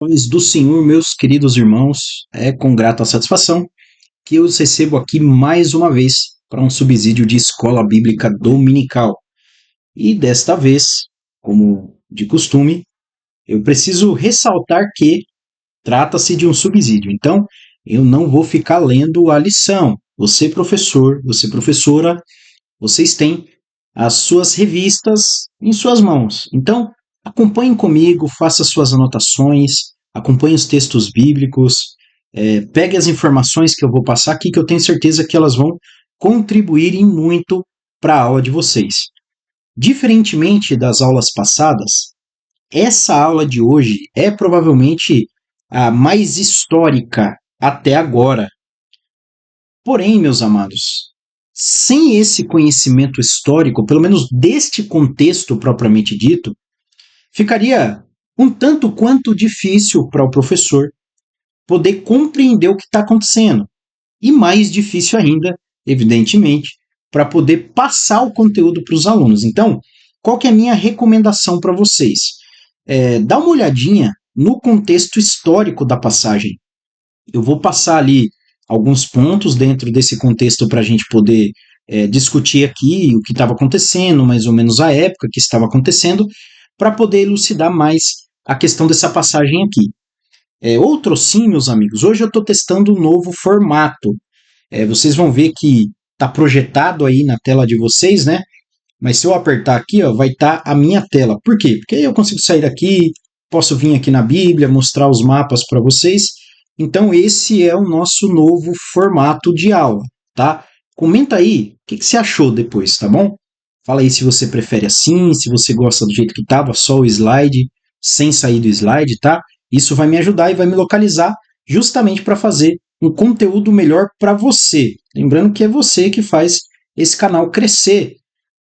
Paz do Senhor, meus queridos irmãos, é com grata satisfação que eu os recebo aqui mais uma vez para um subsídio de escola bíblica dominical. E desta vez, como de costume, eu preciso ressaltar que trata-se de um subsídio. Então, eu não vou ficar lendo a lição. Você, professor, você, professora, vocês têm as suas revistas em suas mãos. Então, acompanhem comigo, faça suas anotações, acompanhe os textos bíblicos, pegue as informações que eu vou passar aqui, que eu tenho certeza que elas vão contribuir em muito para a aula de vocês. Diferentemente das aulas passadas, essa aula de hoje é provavelmente a mais histórica até agora. Porém, meus amados, sem esse conhecimento histórico, pelo menos deste contexto propriamente dito, ficaria um tanto quanto difícil para o professor poder compreender o que está acontecendo. E mais difícil ainda, evidentemente, para poder passar o conteúdo para os alunos. Então, qual que é a minha recomendação para vocês? Dá uma olhadinha no contexto histórico da passagem. Eu vou passar ali alguns pontos dentro desse contexto para a gente poder discutir aqui o que estava acontecendo, mais ou menos a época que estava acontecendo, para poder elucidar mais a questão dessa passagem aqui. Outro sim, meus amigos, hoje eu estou testando um novo formato. Vocês vão ver que está projetado aí na tela de vocês, né? Mas se eu apertar aqui, ó, vai estar a minha tela. Por quê? Porque aí eu consigo sair daqui, posso vir aqui na Bíblia, mostrar os mapas para vocês. Então, esse é o nosso novo formato de aula, tá? Comenta aí o que você achou depois, tá bom? Fala aí se você prefere assim, se você gosta do jeito que estava, só o slide, sem sair do slide, tá? Isso vai me ajudar e vai me localizar justamente para fazer um conteúdo melhor para você. Lembrando que é você que faz esse canal crescer.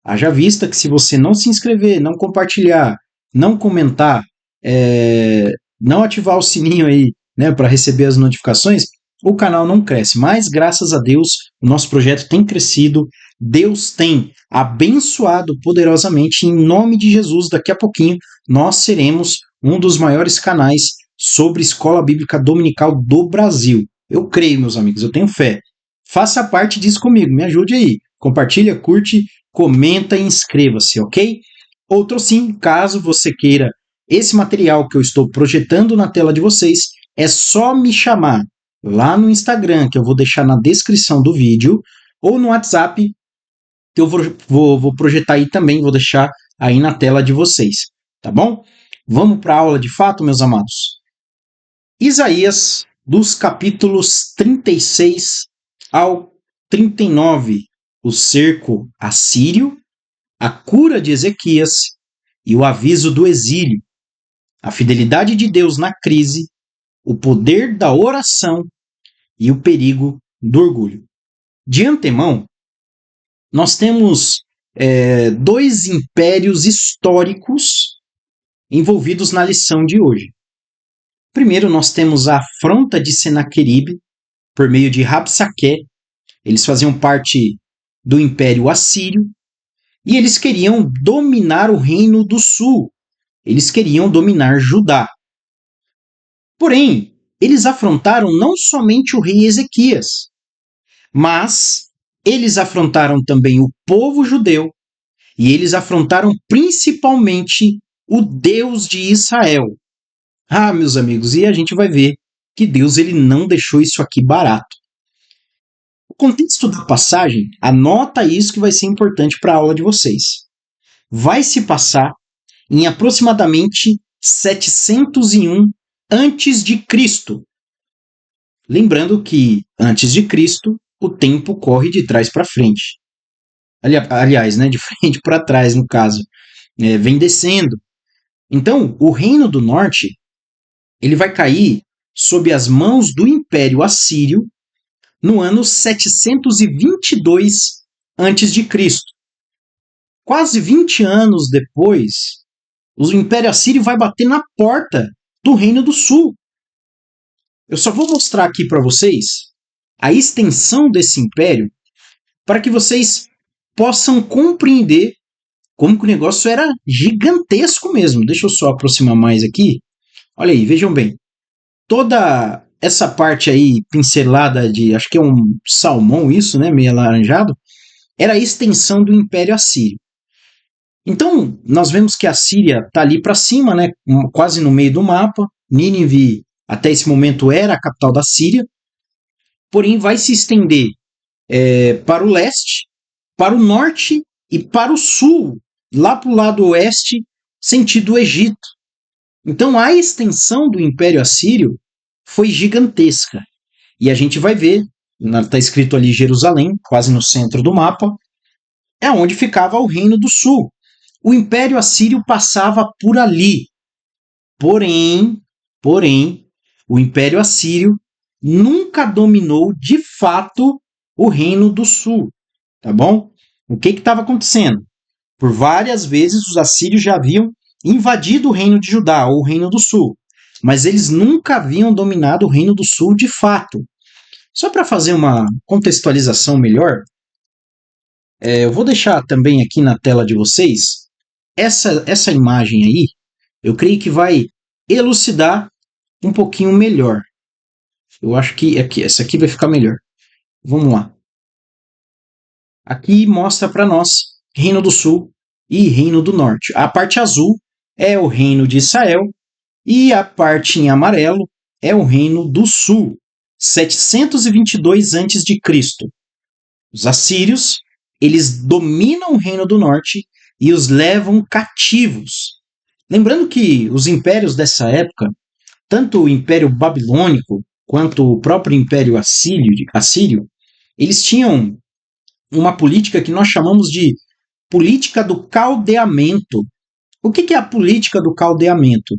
Haja vista que se você não se inscrever, não compartilhar, não comentar, não ativar o sininho aí, né, para receber as notificações, o canal não cresce. Mas, graças a Deus, o nosso projeto tem crescido, Deus tem abençoado poderosamente, em nome de Jesus. Daqui a pouquinho, nós seremos um dos maiores canais sobre escola bíblica dominical do Brasil. Eu creio, meus amigos, eu tenho fé. Faça parte disso comigo, me ajude aí. Compartilha, curte, comenta e inscreva-se, ok? Outro sim, caso você queira esse material que eu estou projetando na tela de vocês, é só me chamar lá no Instagram, que eu vou deixar na descrição do vídeo, ou no WhatsApp, que eu vou projetar aí também, vou deixar aí na tela de vocês, tá bom? Vamos para a aula de fato, meus amados? Isaías, dos capítulos 36 ao 39, o cerco assírio, a cura de Ezequias e o aviso do exílio, a fidelidade de Deus na crise, o poder da oração e o perigo do orgulho. De antemão, nós temos dois impérios históricos envolvidos na lição de hoje. Primeiro, nós temos a afronta de Senaqueribe por meio de Rabsaqué. Eles faziam parte do Império Assírio e eles queriam dominar o Reino do Sul. Eles queriam dominar Judá. Porém, eles afrontaram não somente o rei Ezequias, mas eles afrontaram também o povo judeu e eles afrontaram principalmente o Deus de Israel. Ah, meus amigos, e a gente vai ver que Deus ele não deixou isso aqui barato. O contexto da passagem, anota isso que vai ser importante para a aula de vocês. Vai se passar em aproximadamente 701 antes de Cristo. Lembrando que antes de Cristo o tempo corre de trás para frente. Aliás, né, de frente para trás no caso, vem descendo. Então, o Reino do Norte ele vai cair sob as mãos do Império Assírio no ano 722 antes de Cristo. Quase 20 anos depois, o Império Assírio vai bater na porta do Reino do Sul. Eu só vou mostrar aqui para vocês a extensão desse império para que vocês possam compreender como que o negócio era gigantesco mesmo. Deixa eu só aproximar mais aqui. Olha aí, vejam bem. toda essa parte aí pincelada de, acho que é um salmão isso, né, meio alaranjado, era a extensão do Império Assírio. Então, nós vemos que a Síria está ali para cima, né, quase no meio do mapa. Nínive, até esse momento, era a capital da Síria, porém vai se estender para o leste, para o norte e para o sul, lá para o lado oeste, sentido Egito. Então, a extensão do Império Assírio foi gigantesca. E a gente vai ver, está escrito ali Jerusalém, quase no centro do mapa, é onde ficava o Reino do Sul. O Império Assírio passava por ali. Porém, o Império Assírio nunca dominou de fato o Reino do Sul, tá bom? O que estava acontecendo? Por várias vezes os assírios já haviam invadido o Reino de Judá, ou o Reino do Sul, mas eles nunca haviam dominado o Reino do Sul de fato. Só para fazer uma contextualização melhor, eu vou deixar também aqui na tela de vocês essa imagem aí. Eu creio que vai elucidar um pouquinho melhor. Eu acho que essa aqui vai ficar melhor. Vamos lá. Aqui mostra para nós Reino do Sul e Reino do Norte. A parte azul é o Reino de Israel e a parte em amarelo é o Reino do Sul, 722 a.C. Os assírios, eles dominam o Reino do Norte e os levam cativos. Lembrando que os impérios dessa época, tanto o Império Babilônico quanto o próprio Império Assírio, eles tinham uma política que nós chamamos de política do caldeamento. O que é a política do caldeamento?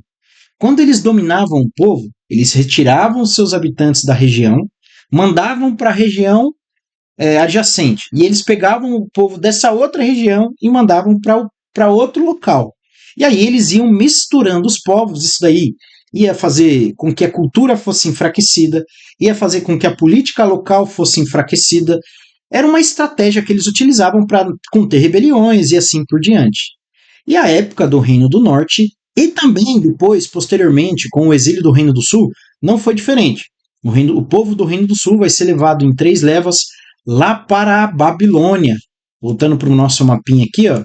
Quando eles dominavam o povo, eles retiravam os seus habitantes da região, mandavam para a região adjacente, e eles pegavam o povo dessa outra região e mandavam para outro local. E aí eles iam misturando os povos, isso daí ia fazer com que a cultura fosse enfraquecida, ia fazer com que a política local fosse enfraquecida. Era uma estratégia que eles utilizavam para conter rebeliões e assim por diante. E a época do Reino do Norte, e também depois, posteriormente, com o exílio do Reino do Sul, não foi diferente. O povo do Reino do Sul vai ser levado em 3 levas lá para a Babilônia. Voltando para o nosso mapinha aqui, ó,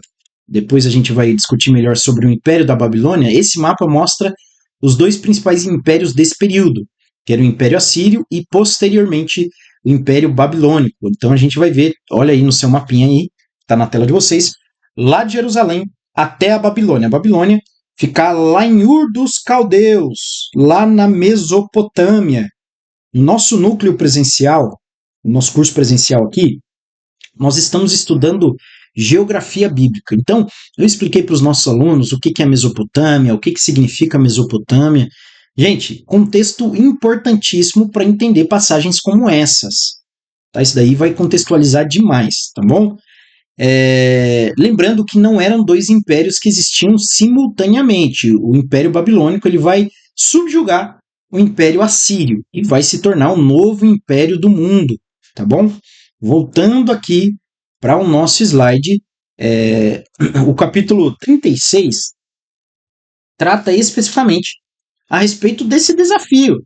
depois a gente vai discutir melhor sobre o Império da Babilônia. Esse mapa mostra os 2 principais impérios desse período, que era o Império Assírio e, posteriormente, o Império Babilônico. Então a gente vai ver, olha aí no seu mapinha aí, está na tela de vocês, lá de Jerusalém até a Babilônia. A Babilônia fica lá em Ur dos Caldeus, lá na Mesopotâmia. No nosso núcleo presencial, no nosso curso presencial aqui, nós estamos estudando geografia bíblica. Então, eu expliquei para os nossos alunos o que é Mesopotâmia, o que significa Mesopotâmia. Gente, contexto importantíssimo para entender passagens como essas. Tá? Isso daí vai contextualizar demais, tá bom? Lembrando que não eram 2 impérios que existiam simultaneamente. O Império Babilônico ele vai subjugar o Império Assírio e vai se tornar o novo império do mundo, tá bom? Voltando aqui para o nosso slide, o capítulo 36 trata especificamente a respeito desse desafio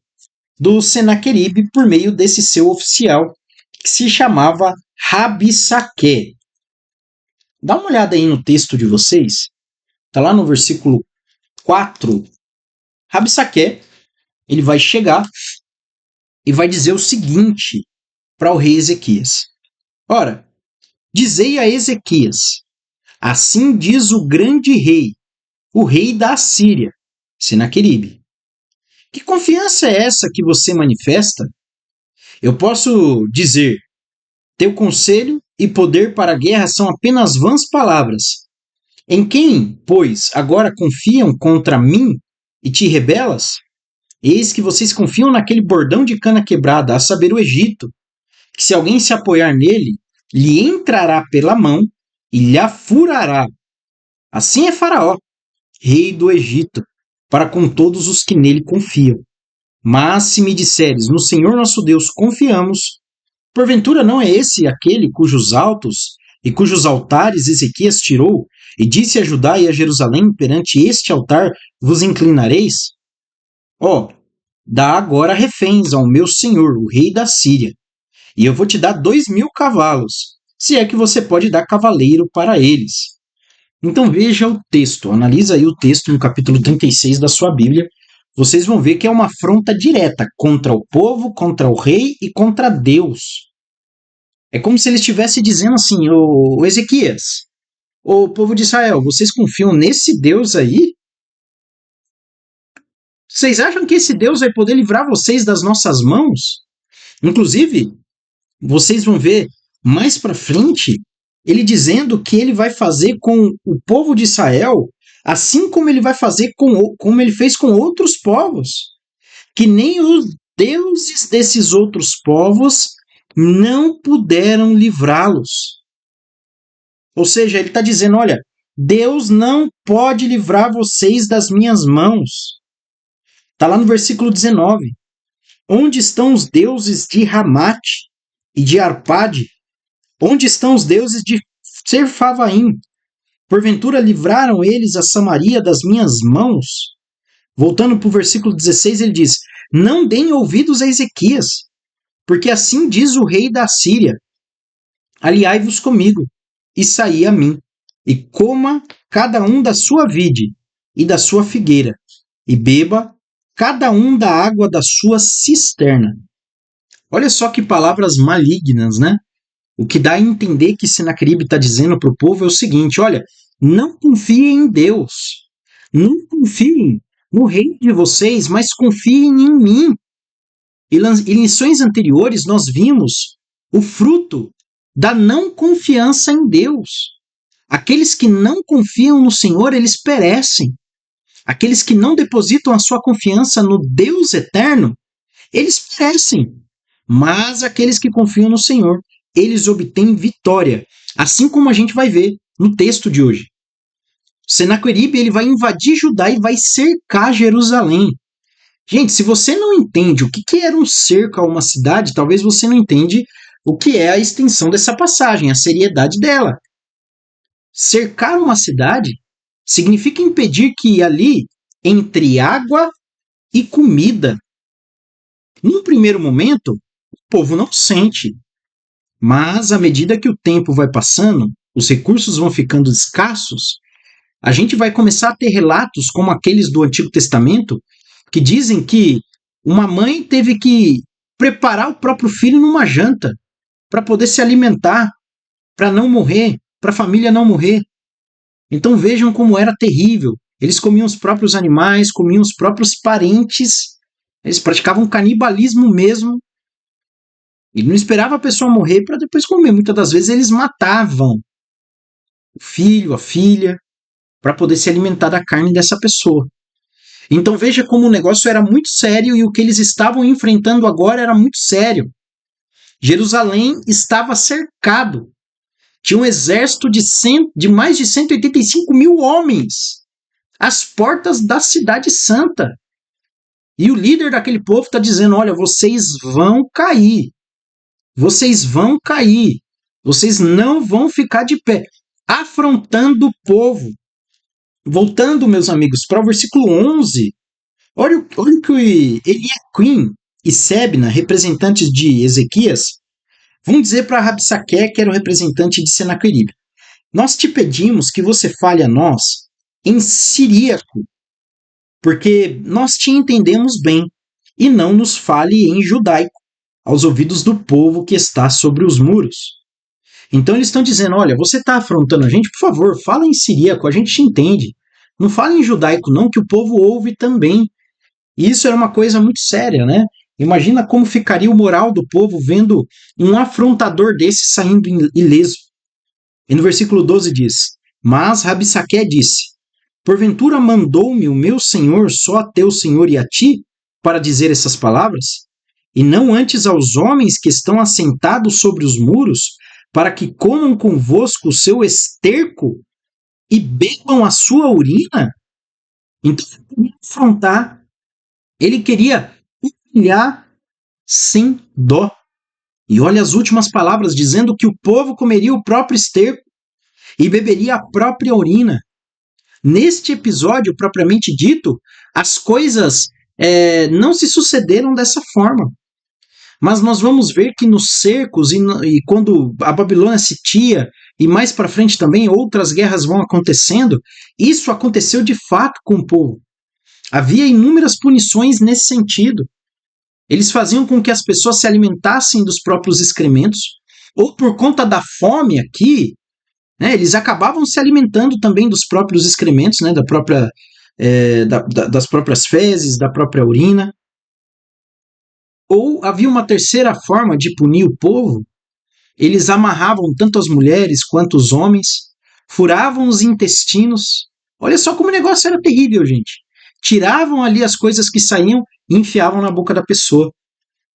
do Senaqueribe por meio desse seu oficial que se chamava Rabissaque. Dá uma olhada aí no texto de vocês, está lá no versículo 4. Rabissaque, ele vai chegar e vai dizer o seguinte para o rei Ezequias. Ora, dizei a Ezequias, assim diz o grande rei, o rei da Assíria, Senaqueribe. Que confiança é essa que você manifesta? Eu posso dizer, teu conselho e poder para a guerra são apenas vãs palavras. Em quem, pois, agora confiam contra mim e te rebelas? Eis que vocês confiam naquele bordão de cana quebrada, a saber, o Egito, que se alguém se apoiar nele, lhe entrará pela mão e lhe furará. Assim é Faraó, rei do Egito, para com todos os que nele confiam. Mas se me disseres, no Senhor nosso Deus confiamos, porventura não é esse aquele cujos altos e cujos altares Ezequias tirou, e disse a Judá e a Jerusalém, perante este altar vos inclinareis? dá agora reféns ao meu senhor, o rei da Síria, e eu vou te dar 2.000 cavalos, se é que você pode dar cavaleiro para eles. Então veja o texto, analisa aí o texto no capítulo 36 da sua Bíblia. Vocês vão ver que é uma afronta direta contra o povo, contra o rei e contra Deus. É como se ele estivesse dizendo assim, ô Ezequias, ô povo de Israel, vocês confiam nesse Deus aí? Vocês acham que esse Deus vai poder livrar vocês das nossas mãos? Inclusive, vocês vão ver mais para frente ele dizendo que ele vai fazer com o povo de Israel, assim como ele vai fazer como ele fez com outros povos, que nem os deuses desses outros povos não puderam livrá-los. Ou seja, ele está dizendo, olha, Deus não pode livrar vocês das minhas mãos. Está lá no versículo 19. Onde estão os deuses de Ramate e de Arpade? Onde estão os deuses de Serfavaim? Porventura livraram eles a Samaria das minhas mãos? Voltando para o versículo 16, ele diz, não deem ouvidos a Ezequias, porque assim diz o rei da Síria, aliai-vos comigo, e saí a mim, e coma cada um da sua vide e da sua figueira, e beba cada um da água da sua cisterna. Olha só que palavras malignas, né? O que dá a entender que Senaqueribe está dizendo para o povo é o seguinte, olha, não confiem em Deus, não confiem no rei de vocês, mas confiem em mim. E em lições anteriores nós vimos o fruto da não confiança em Deus. Aqueles que não confiam no Senhor, eles perecem. Aqueles que não depositam a sua confiança no Deus eterno, eles perecem. Mas aqueles que confiam no Senhor, eles obtêm vitória. Assim como a gente vai ver no texto de hoje. Senaqueribe ele vai invadir Judá e vai cercar Jerusalém. Gente, se você não entende o que era um cerco a uma cidade, talvez você não entende o que é a extensão dessa passagem, a seriedade dela. Cercar uma cidade significa impedir que ali entre água e comida. Num primeiro momento, o povo não sente, mas à medida que o tempo vai passando, os recursos vão ficando escassos, a gente vai começar a ter relatos como aqueles do Antigo Testamento, que dizem que uma mãe teve que preparar o próprio filho numa janta para poder se alimentar, para não morrer, para a família não morrer. Então vejam como era terrível. Eles comiam os próprios animais, comiam os próprios parentes, eles praticavam canibalismo mesmo. E não esperava a pessoa morrer para depois comer. Muitas das vezes eles matavam o filho, a filha, para poder se alimentar da carne dessa pessoa. Então veja como o negócio era muito sério e o que eles estavam enfrentando agora era muito sério. Jerusalém estava cercado. Tinha um exército de mais de 185 mil homens às portas da cidade santa. E o líder daquele povo está dizendo, olha, vocês vão cair. Vocês vão cair. Vocês não vão ficar de pé. Afrontando o povo. Voltando, meus amigos, para o versículo 11, olha o que Eliaquim e Sebna, representantes de Ezequias, vão dizer para Rabsaque, que era o representante de Senaqueribe. Nós te pedimos que você fale a nós em siríaco, porque nós te entendemos bem, e não nos fale em judaico, aos ouvidos do povo que está sobre os muros. Então eles estão dizendo, olha, você está afrontando a gente, por favor, fala em siríaco, a gente te entende. Não fala em judaico não, que o povo ouve também. E isso era uma coisa muito séria, né? Imagina como ficaria o moral do povo vendo um afrontador desse saindo ileso. E no versículo 12 diz, mas Rabsaque disse, porventura mandou-me o meu senhor só a teu senhor e a ti para dizer essas palavras? E não antes aos homens que estão assentados sobre os muros, para que comam convosco o seu esterco e bebam a sua urina? Então, ele queria afrontar, ele queria humilhar sem dó. E olha as últimas palavras, dizendo que o povo comeria o próprio esterco e beberia a própria urina. Neste episódio, propriamente dito, as coisas não se sucederam dessa forma. Mas nós vamos ver que nos cercos e quando a Babilônia sitia, e mais para frente também outras guerras vão acontecendo, isso aconteceu de fato com o povo. Havia inúmeras punições nesse sentido. Eles faziam com que as pessoas se alimentassem dos próprios excrementos, ou por conta da fome aqui, né, eles acabavam se alimentando também dos próprios excrementos, né, das próprias fezes, da própria urina. Ou havia uma terceira forma de punir o povo. Eles amarravam tanto as mulheres quanto os homens, furavam os intestinos. Olha só como o negócio era terrível, gente. Tiravam ali as coisas que saíam e enfiavam na boca da pessoa.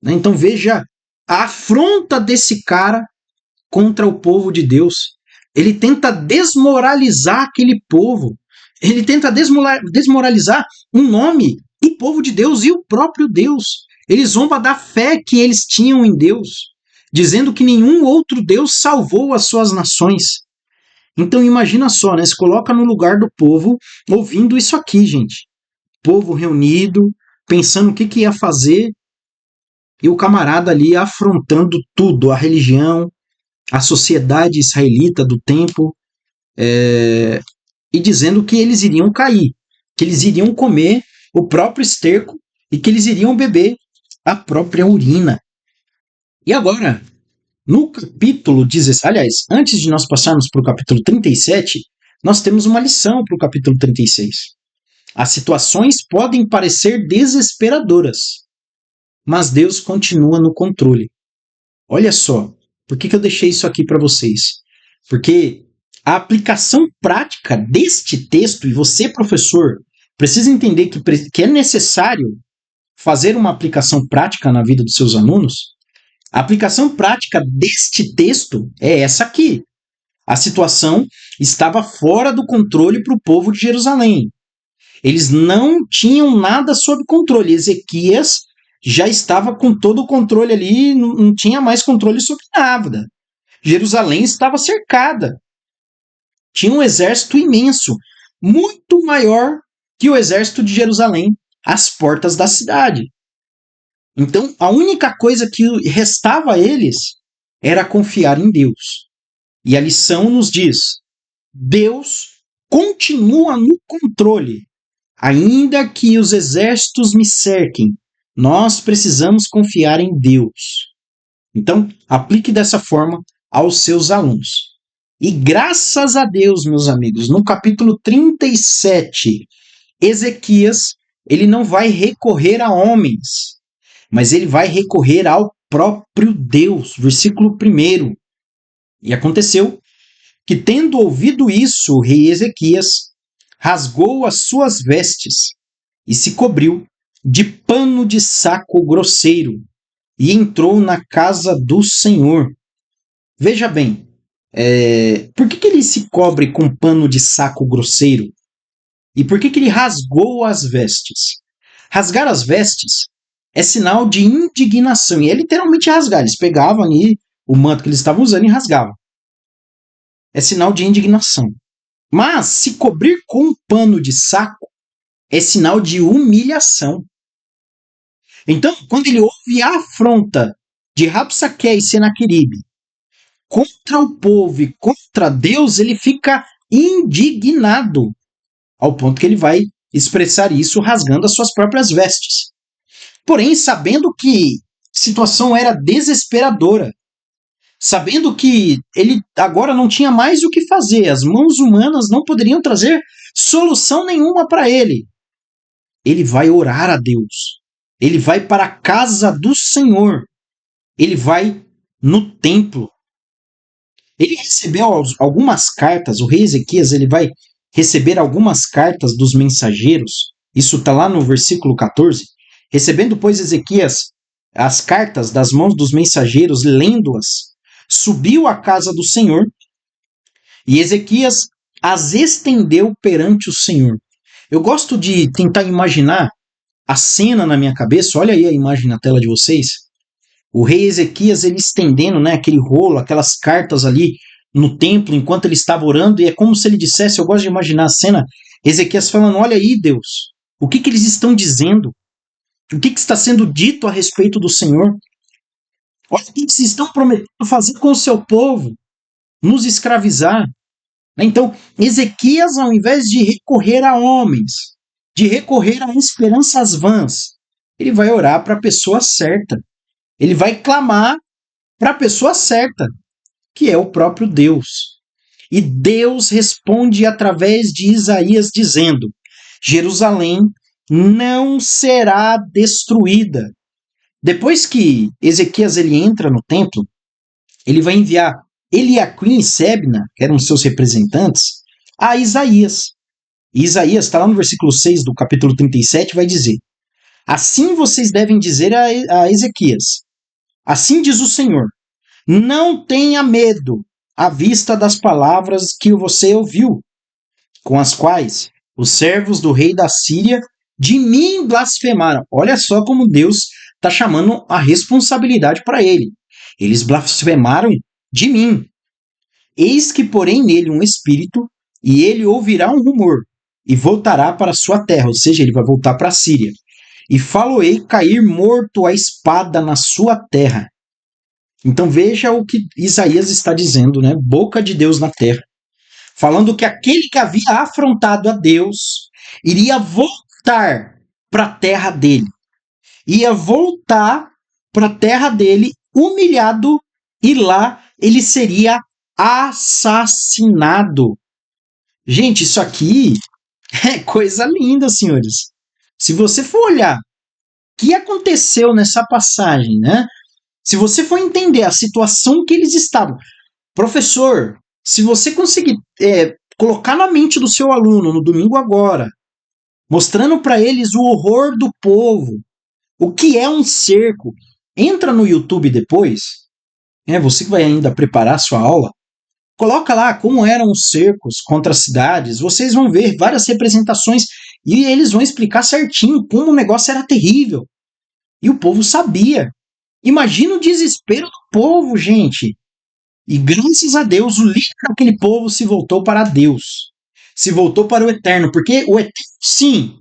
Então veja a afronta desse cara contra o povo de Deus. Ele tenta desmoralizar aquele povo. Ele tenta desmoralizar um nome, o povo de Deus e o próprio Deus. Ele zomba da fé que eles tinham em Deus, dizendo que nenhum outro Deus salvou as suas nações. Então imagina só, né? Se coloca no lugar do povo ouvindo isso aqui, gente. Povo reunido, pensando o que ia fazer, e o camarada ali afrontando tudo, a religião, a sociedade israelita do tempo, e dizendo que eles iriam cair, que eles iriam comer o próprio esterco e que eles iriam beber a própria urina. E agora, no capítulo 16, aliás, antes de nós passarmos para o capítulo 37, nós temos uma lição para o capítulo 36. As situações podem parecer desesperadoras, mas Deus continua no controle. Olha só, por que eu deixei isso aqui para vocês? Porque a aplicação prática deste texto, e você, professor, precisa entender que é necessário fazer uma aplicação prática na vida dos seus alunos. A aplicação prática deste texto é essa aqui. A situação estava fora do controle para o povo de Jerusalém. Eles não tinham nada sob controle. Ezequias já estava com todo o controle ali, não tinha mais controle sobre nada. Jerusalém estava cercada. Tinha um exército imenso, muito maior que o exército de Jerusalém, às portas da cidade. Então, a única coisa que restava a eles era confiar em Deus. E a lição nos diz: Deus continua no controle. Ainda que os exércitos me cerquem, nós precisamos confiar em Deus. Então, aplique dessa forma aos seus alunos. E graças a Deus, meus amigos, no capítulo 37, Ezequias, ele não vai recorrer a homens, mas ele vai recorrer ao próprio Deus. Versículo 1. E aconteceu que, tendo ouvido isso, o rei Ezequias rasgou as suas vestes e se cobriu de pano de saco grosseiro e entrou na casa do Senhor. Veja bem, por que ele se cobre com pano de saco grosseiro? E por que ele rasgou as vestes? Rasgar as vestes é sinal de indignação. E é literalmente rasgar. Eles pegavam ali o manto que eles estavam usando e rasgavam. É sinal de indignação. Mas se cobrir com um pano de saco é sinal de humilhação. Então, quando ele ouve a afronta de Rabsaque e Senaqueribe contra o povo e contra Deus, ele fica indignado, ao ponto que ele vai expressar isso rasgando as suas próprias vestes. Porém, sabendo que a situação era desesperadora, sabendo que ele agora não tinha mais o que fazer, as mãos humanas não poderiam trazer solução nenhuma para ele, ele vai orar a Deus, ele vai para a casa do Senhor, ele vai no templo. Ele recebeu algumas cartas, o rei Ezequias ele vai receber algumas cartas dos mensageiros, isso está lá no versículo 14. Recebendo, pois, Ezequias as cartas das mãos dos mensageiros, lendo-as, subiu à casa do Senhor, e Ezequias as estendeu perante o Senhor. Eu gosto de tentar imaginar a cena na minha cabeça. Olha aí a imagem na tela de vocês. O rei Ezequias, ele estendendo, né, aquele rolo, aquelas cartas ali no templo, enquanto ele estava orando, e é como se ele dissesse, eu gosto de imaginar a cena, Ezequias falando, olha aí, Deus, o que eles estão dizendo? O que está sendo dito a respeito do Senhor? Olha o que vocês estão prometendo fazer com o seu povo, nos escravizar. Então, Ezequias, ao invés de recorrer a homens, de recorrer a esperanças vãs, ele vai orar para a pessoa certa. Ele vai clamar para a pessoa certa, que é o próprio Deus. E Deus responde através de Isaías dizendo: Jerusalém não será destruída. Depois que Ezequias ele entra no templo, ele vai enviar Eliaquim e Sebna, que eram seus representantes, a Isaías. E Isaías está lá no versículo 6 do capítulo 37, vai dizer: Assim vocês devem dizer a Ezequias: Assim diz o Senhor, não tenha medo à vista das palavras que você ouviu, com as quais os servos do rei da Síria de mim blasfemaram. Olha só como Deus está chamando a responsabilidade para ele. Eles blasfemaram de mim. Eis que porém nele um espírito, e ele ouvirá um rumor, e voltará para sua terra, ou seja, ele vai voltar para a Síria. E falo-ei cair morto a espada na sua terra. Então veja o que Isaías está dizendo, né? Boca de Deus na terra. Falando que aquele que havia afrontado a Deus iria voltar para a terra dele. Ia voltar para a terra dele humilhado e lá ele seria assassinado. Gente, isso aqui é coisa linda, senhores. Se você for olhar o que aconteceu nessa passagem, né? Se você for entender a situação que eles estavam, professor, se você conseguir colocar na mente do seu aluno no domingo agora, mostrando para eles o horror do povo, o que é um cerco, entra no YouTube depois, você que vai ainda preparar a sua aula, coloca lá como eram os cercos contra as cidades, vocês vão ver várias representações e eles vão explicar certinho como o negócio era terrível. E o povo sabia. Imagina o desespero do povo, gente. E graças a Deus, o líder daquele povo se voltou para Deus. Se voltou para o Eterno. Porque o Eterno, sim,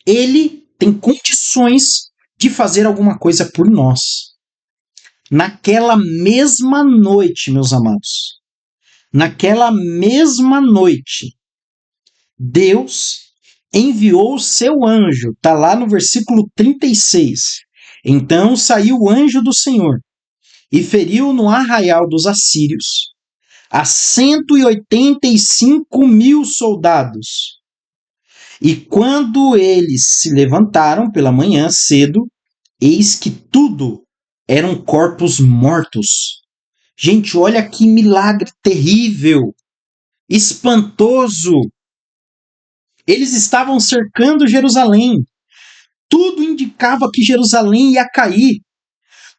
ele tem condições de fazer alguma coisa por nós. Naquela mesma noite, meus amados, naquela mesma noite, Deus enviou o seu anjo. Está lá no versículo 36. Então saiu o anjo do Senhor e feriu no arraial dos assírios a 185.000 soldados. E quando eles se levantaram pela manhã cedo, eis que tudo eram corpos mortos. Gente, olha que milagre terrível, espantoso. Eles estavam cercando Jerusalém. Tudo indicava que Jerusalém ia cair.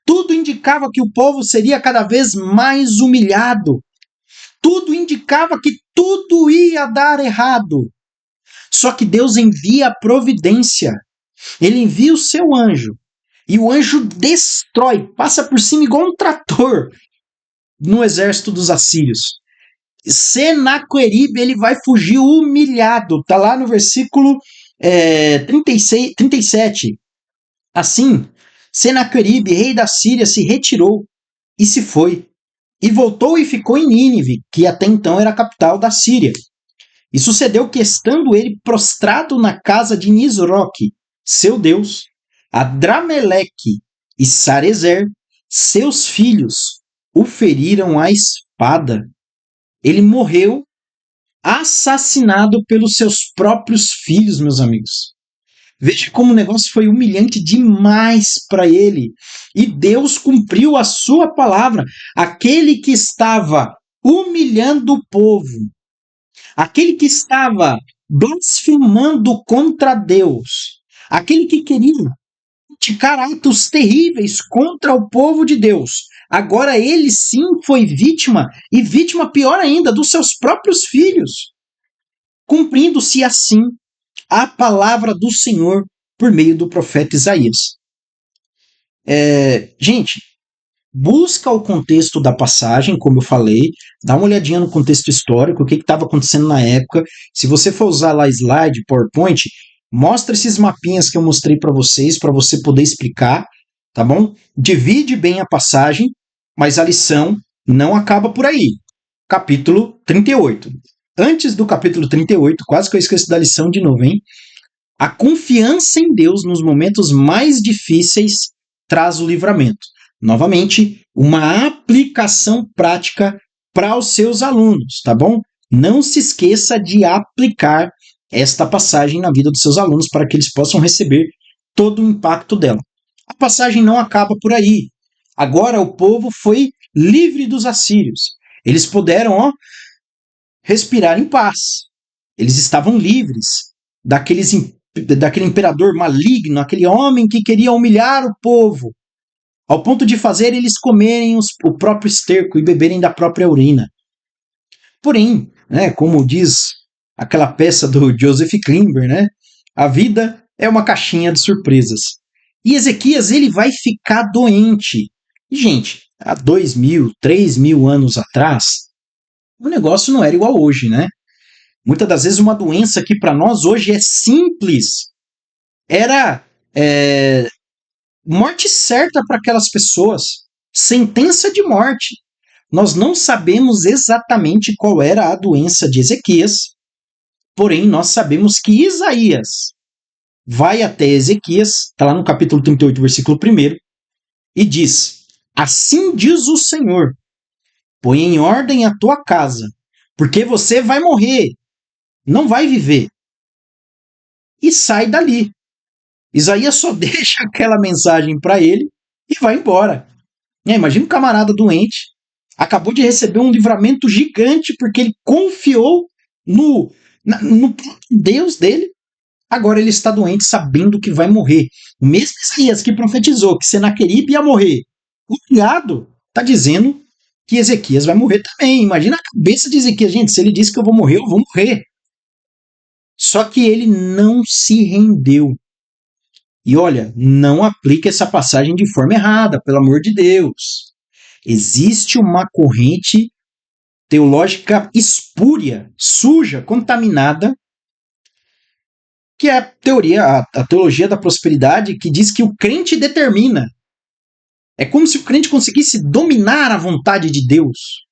Tudo indicava que o povo seria cada vez mais humilhado. Tudo indicava que tudo ia dar errado. Só que Deus envia a providência. Ele envia o seu anjo. E o anjo destrói, passa por cima igual um trator no exército dos assírios. Senaqueribe, ele vai fugir humilhado. Está lá no versículo 37. Assim, Senaqueribe, rei da Síria, se retirou e se foi. E voltou e ficou em Nínive, que até então era a capital da Síria. E sucedeu que, estando ele prostrado na casa de Nisroque, seu deus, Adrameleque e Sarezer, seus filhos, o feriram à espada. Ele morreu assassinado pelos seus próprios filhos, meus amigos. Veja como o negócio foi humilhante demais para ele. E Deus cumpriu a sua palavra. Aquele que estava humilhando o povo, aquele que estava blasfemando contra Deus, aquele que queria praticar atos terríveis contra o povo de Deus, agora ele sim foi vítima, e vítima pior ainda, dos seus próprios filhos, cumprindo-se assim a palavra do Senhor por meio do profeta Isaías. Gente, busca o contexto da passagem, como eu falei, dá uma olhadinha no contexto histórico, o que estava acontecendo na época. Se você for usar lá slide, PowerPoint, Mostra esses mapinhas que eu mostrei para vocês, para você poder explicar, tá bom? Divide bem a passagem, mas a lição não acaba por aí. Capítulo 38. Antes do capítulo 38, quase que eu esqueço da lição de novo, hein? A confiança em Deus nos momentos mais difíceis traz o livramento. Novamente, uma aplicação prática para os seus alunos, tá bom? Não se esqueça de aplicar esta passagem na vida dos seus alunos para que eles possam receber todo o impacto dela. A passagem não acaba por aí. Agora o povo foi livre dos assírios. Eles puderam, respirar em paz. Eles estavam livres daquele imperador maligno, aquele homem que queria humilhar o povo, ao ponto de fazer eles comerem o próprio esterco e beberem da própria urina. Porém, como diz aquela peça do Joseph Klimber, a vida é uma caixinha de surpresas. E Ezequias ele vai ficar doente. E, gente, há 2.000, 3.000 anos atrás, o negócio não era igual hoje, né? Muitas das vezes uma doença que para nós hoje é simples era morte certa para aquelas pessoas, sentença de morte. Nós não sabemos exatamente qual era a doença de Ezequias, porém nós sabemos que Isaías vai até Ezequias, está lá no capítulo 38, versículo 1, e diz: assim diz o Senhor, põe em ordem a tua casa, porque você vai morrer, não vai viver. E sai dali. Isaías só deixa aquela mensagem para ele e vai embora. Imagina um camarada doente, acabou de receber um livramento gigante porque ele confiou no Deus dele. Agora ele está doente sabendo que vai morrer. O mesmo Isaías que profetizou que Senaqueribe ia morrer. O criado está dizendo que Ezequias vai morrer também. Imagina a cabeça de Ezequias. Gente, se ele disse que eu vou morrer, eu vou morrer. Só que ele não se rendeu. E olha, não aplique essa passagem de forma errada, pelo amor de Deus. Existe uma corrente teológica espúria, suja, contaminada, que é a teologia da prosperidade, que diz que o crente determina. É como se o crente conseguisse dominar a vontade de Deus.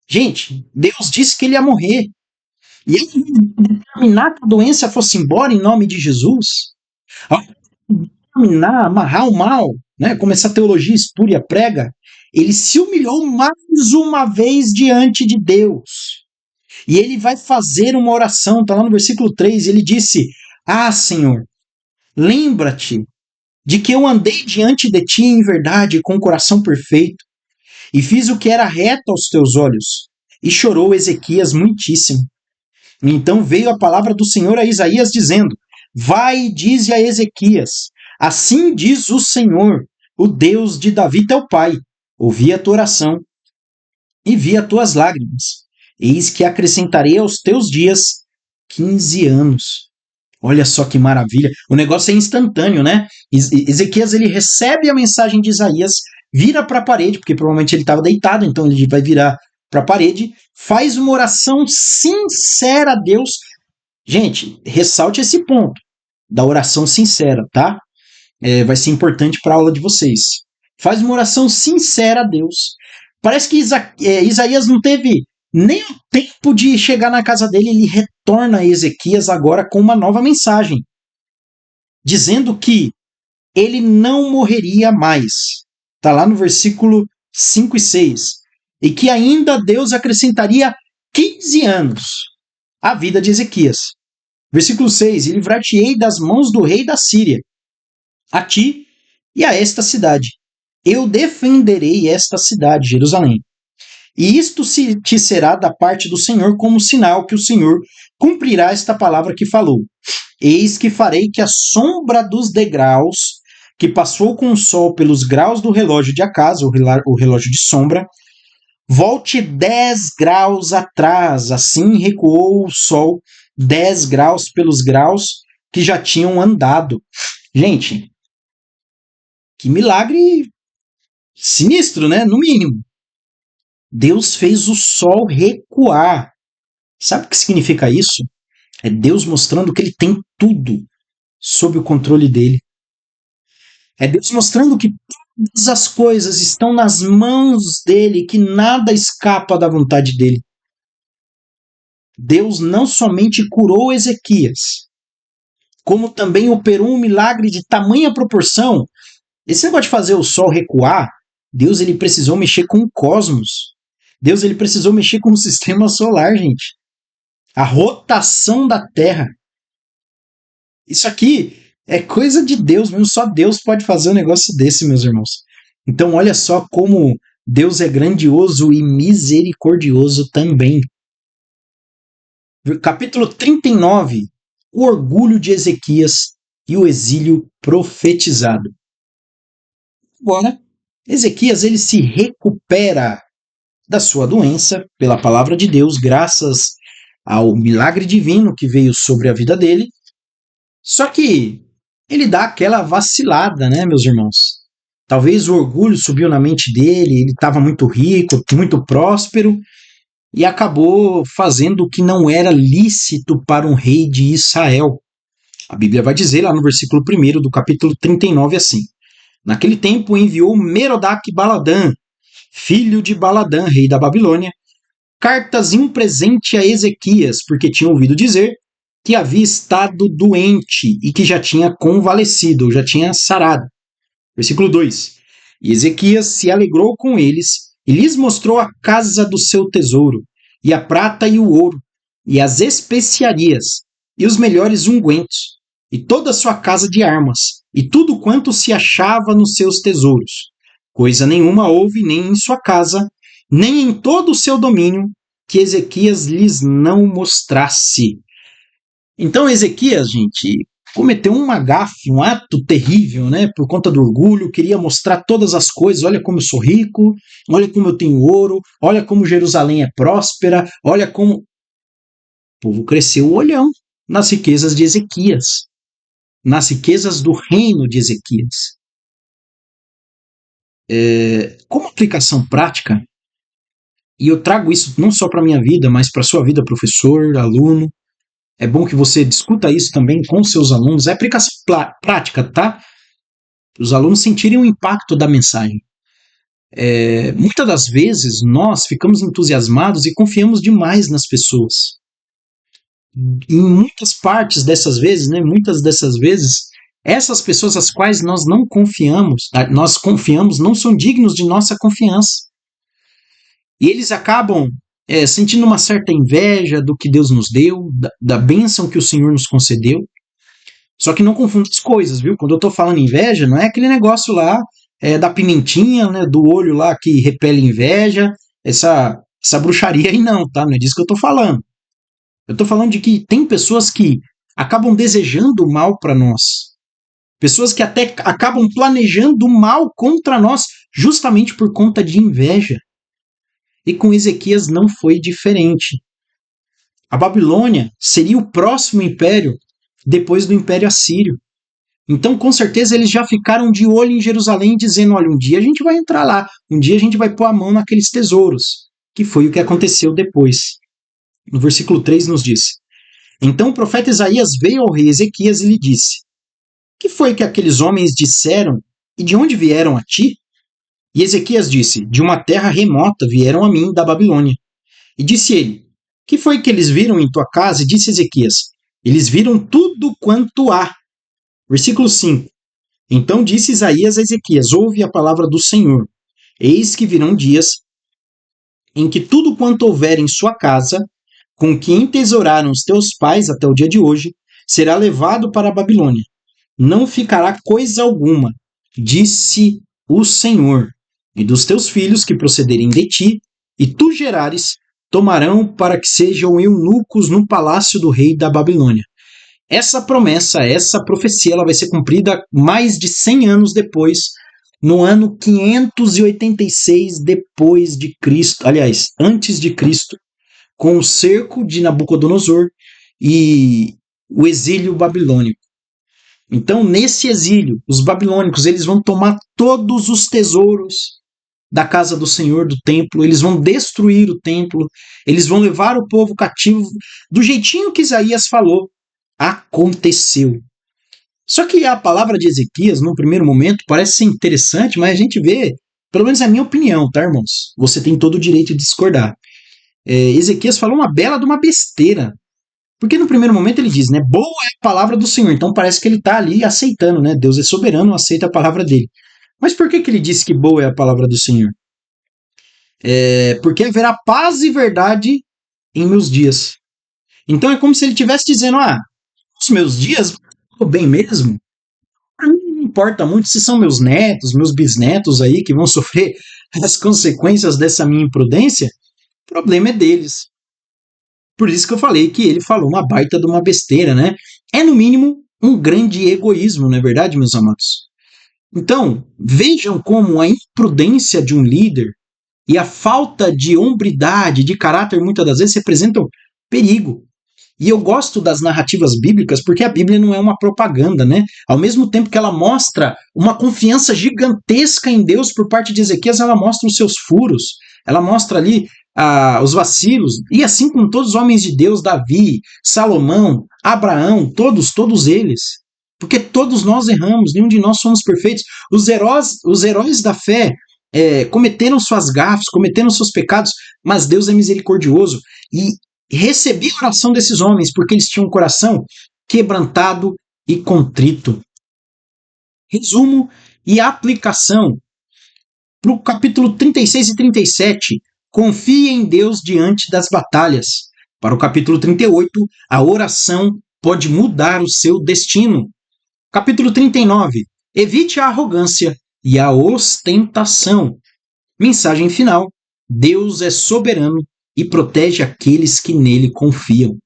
Gente, Deus disse que ele ia morrer. E ele determinar que a doença fosse embora em nome de Jesus. Ao determinar, amarrar o mal, como essa teologia espúria prega, ele se humilhou mais uma vez diante de Deus. E ele vai fazer uma oração, está lá no versículo 3, ele disse: ah, Senhor, lembra-te de que eu andei diante de ti em verdade com o coração perfeito, e fiz o que era reto aos teus olhos. E chorou Ezequias muitíssimo. Então veio a palavra do Senhor a Isaías dizendo: vai e dize a Ezequias, assim diz o Senhor, o Deus de Davi teu pai, ouvi a tua oração e vi as tuas lágrimas. Eis que acrescentarei aos teus dias 15 anos. Olha só que maravilha. O negócio é instantâneo, né? Ezequias ele recebe a mensagem de Isaías, vira para a parede, porque provavelmente ele estava deitado, então ele vai virar para a parede, faz uma oração sincera a Deus. Gente, ressalte esse ponto da oração sincera, tá? Vai ser importante para a aula de vocês. Faz uma oração sincera a Deus. Parece que Isaías não teve nem o tempo de chegar na casa dele, ele retorna a Ezequias agora com uma nova mensagem, dizendo que ele não morreria mais. Está lá no versículo 5 e 6. E que ainda Deus acrescentaria 15 anos à vida de Ezequias. Versículo 6. E livrar-te-ei das mãos do rei da Síria, a ti e a esta cidade. Eu defenderei esta cidade, Jerusalém. E isto te será da parte do Senhor como sinal que o Senhor cumprirá esta palavra que falou. Eis que farei que a sombra dos degraus, que passou com o sol pelos graus do relógio de Acás, o relógio de sombra, volte 10 graus atrás. Assim recuou o sol 10 graus pelos graus que já tinham andado. Gente, que milagre sinistro, né? No mínimo. Deus fez o sol recuar. Sabe o que significa isso? É Deus mostrando que ele tem tudo sob o controle dele. É Deus mostrando que todas as coisas estão nas mãos dele, que nada escapa da vontade dele. Deus não somente curou Ezequias, como também operou um milagre de tamanha proporção. Esse negócio de fazer o sol recuar, Deus ele precisou mexer com o cosmos. Deus ele precisou mexer com o sistema solar, gente. A rotação da Terra. Isso aqui é coisa de Deus mesmo, só Deus pode fazer um negócio desse, meus irmãos. Então, olha só como Deus é grandioso e misericordioso também. Capítulo 39, o orgulho de Ezequias e o exílio profetizado. Agora, Ezequias ele se recupera da sua doença pela palavra de Deus, graças ao milagre divino que veio sobre a vida dele. Só que ele dá aquela vacilada, né, meus irmãos? Talvez o orgulho subiu na mente dele, ele estava muito rico, muito próspero, e acabou fazendo o que não era lícito para um rei de Israel. A Bíblia vai dizer lá no versículo 1 do capítulo 39 assim: Naquele tempo enviou Merodach-Baladã, filho de Baladã, rei da Babilônia, cartas e um presente a Ezequias, porque tinha ouvido dizer que havia estado doente e que já tinha convalescido, ou já tinha sarado. Versículo 2. E Ezequias se alegrou com eles e lhes mostrou a casa do seu tesouro, e a prata e o ouro, e as especiarias, e os melhores ungüentos, e toda a sua casa de armas, e tudo quanto se achava nos seus tesouros. Coisa nenhuma houve nem em sua casa, nem em todo o seu domínio, que Ezequias lhes não mostrasse. Então Ezequias, gente, cometeu uma gafe, um ato terrível, né? Por conta do orgulho, queria mostrar todas as coisas. Olha como eu sou rico, olha como eu tenho ouro, olha como Jerusalém é próspera, olha como. O povo cresceu o olhão nas riquezas de Ezequias, nas riquezas do reino de Ezequias. Como aplicação prática, e eu trago isso não só para a minha vida, mas para a sua vida, professor, aluno. É bom que você discuta isso também com seus alunos. É aplicação prática, tá? Os alunos sentirem o impacto da mensagem. Muitas das vezes nós ficamos entusiasmados e confiamos demais nas pessoas. Em muitas partes dessas vezes, né, muitas dessas vezes, essas pessoas às quais nós não confiamos, nós confiamos, não são dignos de nossa confiança. E eles acabam sentindo uma certa inveja do que Deus nos deu, da bênção que o Senhor nos concedeu. Só que não confunda as coisas, viu? Quando eu tô falando inveja, não é aquele negócio lá da pimentinha, né, do olho lá que repele inveja, essa bruxaria aí não, tá? Não é disso que eu tô falando. Eu tô falando de que tem pessoas que acabam desejando o mal para nós. Pessoas que até acabam planejando o mal contra nós justamente por conta de inveja. E com Ezequias não foi diferente. A Babilônia seria o próximo império depois do Império Assírio. Então, com certeza, eles já ficaram de olho em Jerusalém, dizendo: olha, um dia a gente vai entrar lá, um dia a gente vai pôr a mão naqueles tesouros, que foi o que aconteceu depois. No versículo 3 nos diz: Então o profeta Isaías veio ao rei Ezequias e lhe disse: Que foi que aqueles homens disseram e de onde vieram a ti? E Ezequias disse: De uma terra remota vieram a mim da Babilônia. E disse ele: Que foi que eles viram em tua casa? E disse Ezequias: Eles viram tudo quanto há. Versículo 5. Então disse Isaías a Ezequias: Ouve a palavra do Senhor. Eis que virão dias em que tudo quanto houver em sua casa, com que entesouraram os teus pais até o dia de hoje, será levado para a Babilônia. Não ficará coisa alguma, disse o Senhor. E dos teus filhos que procederem de ti, e tu gerares, tomarão para que sejam eunucos no palácio do rei da Babilônia. Essa promessa, essa profecia, ela vai ser cumprida mais de 100 anos depois, no ano 586 depois de Cristo, aliás, antes de Cristo, com o cerco de Nabucodonosor e o exílio babilônico. Então, nesse exílio, os babilônicos eles vão tomar todos os tesouros da casa do Senhor, do templo, eles vão destruir o templo, eles vão levar o povo cativo do jeitinho que Isaías falou. Aconteceu. Só que a palavra de Ezequias, num primeiro momento, parece ser interessante, mas a gente vê, pelo menos é a minha opinião, tá, irmãos? Você tem todo o direito de discordar. Ezequias falou uma bela de uma besteira. Porque no primeiro momento ele diz, né? Boa é a palavra do Senhor. Então parece que ele está ali aceitando, né? Deus é soberano, aceita a palavra dele. Mas por que ele disse que boa é a palavra do Senhor? Porque haverá paz e verdade em meus dias. Então é como se ele estivesse dizendo, os meus dias, vou bem mesmo. Para mim não importa muito se são meus netos, meus bisnetos aí que vão sofrer as consequências dessa minha imprudência. O problema é deles. Por isso que eu falei que ele falou uma baita de uma besteira, né? É, no mínimo, um grande egoísmo, não é verdade, meus amados? Então, vejam como a imprudência de um líder e a falta de hombridade, de caráter, muitas das vezes representam perigo. E eu gosto das narrativas bíblicas porque a Bíblia não é uma propaganda, né? Ao mesmo tempo que ela mostra uma confiança gigantesca em Deus por parte de Ezequias, ela mostra os seus furos, ela mostra ali os vacilos, e assim como todos os homens de Deus, Davi, Salomão, Abraão, todos eles. Porque todos nós erramos, nenhum de nós somos perfeitos. Os heróis da fé cometeram suas gafes, cometeram seus pecados, mas Deus é misericordioso. E recebi a oração desses homens, porque eles tinham um coração quebrantado e contrito. Resumo e aplicação para o capítulo 36 e 37. Confie em Deus diante das batalhas. Para o capítulo 38, a oração pode mudar o seu destino. Capítulo 39. Evite a arrogância e a ostentação. Mensagem final. Deus é soberano e protege aqueles que nele confiam.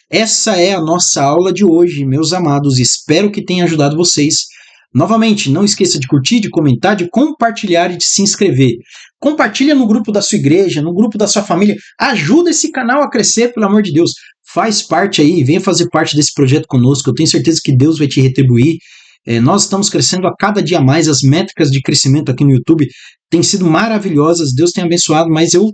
Essa é a nossa aula de hoje, meus amados. Espero que tenha ajudado vocês. Novamente, não esqueça de curtir, de comentar, de compartilhar e de se inscrever. Compartilha no grupo da sua igreja, no grupo da sua família. Ajuda esse canal a crescer, pelo amor de Deus. Faz parte aí, venha fazer parte desse projeto conosco. Eu tenho certeza que Deus vai te retribuir. Nós estamos crescendo a cada dia mais. As métricas de crescimento aqui no YouTube têm sido maravilhosas. Deus tem abençoado, mas eu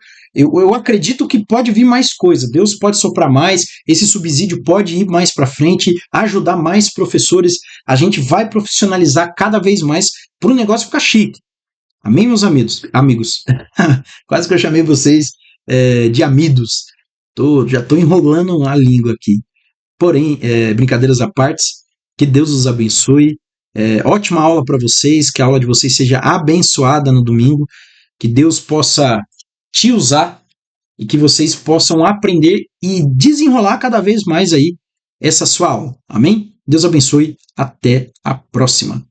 acredito que pode vir mais coisa. Deus pode soprar mais, esse subsídio pode ir mais para frente, ajudar mais professores. A gente vai profissionalizar cada vez mais para o negócio ficar chique. Amém, meus amigos? Quase que eu chamei vocês de amidos. Já estou enrolando a língua aqui. Porém, brincadeiras à parte, que Deus os abençoe. Ótima aula para vocês, que a aula de vocês seja abençoada no domingo, que Deus possa te usar e que vocês possam aprender e desenrolar cada vez mais aí essa sua aula. Amém? Deus abençoe. Até a próxima.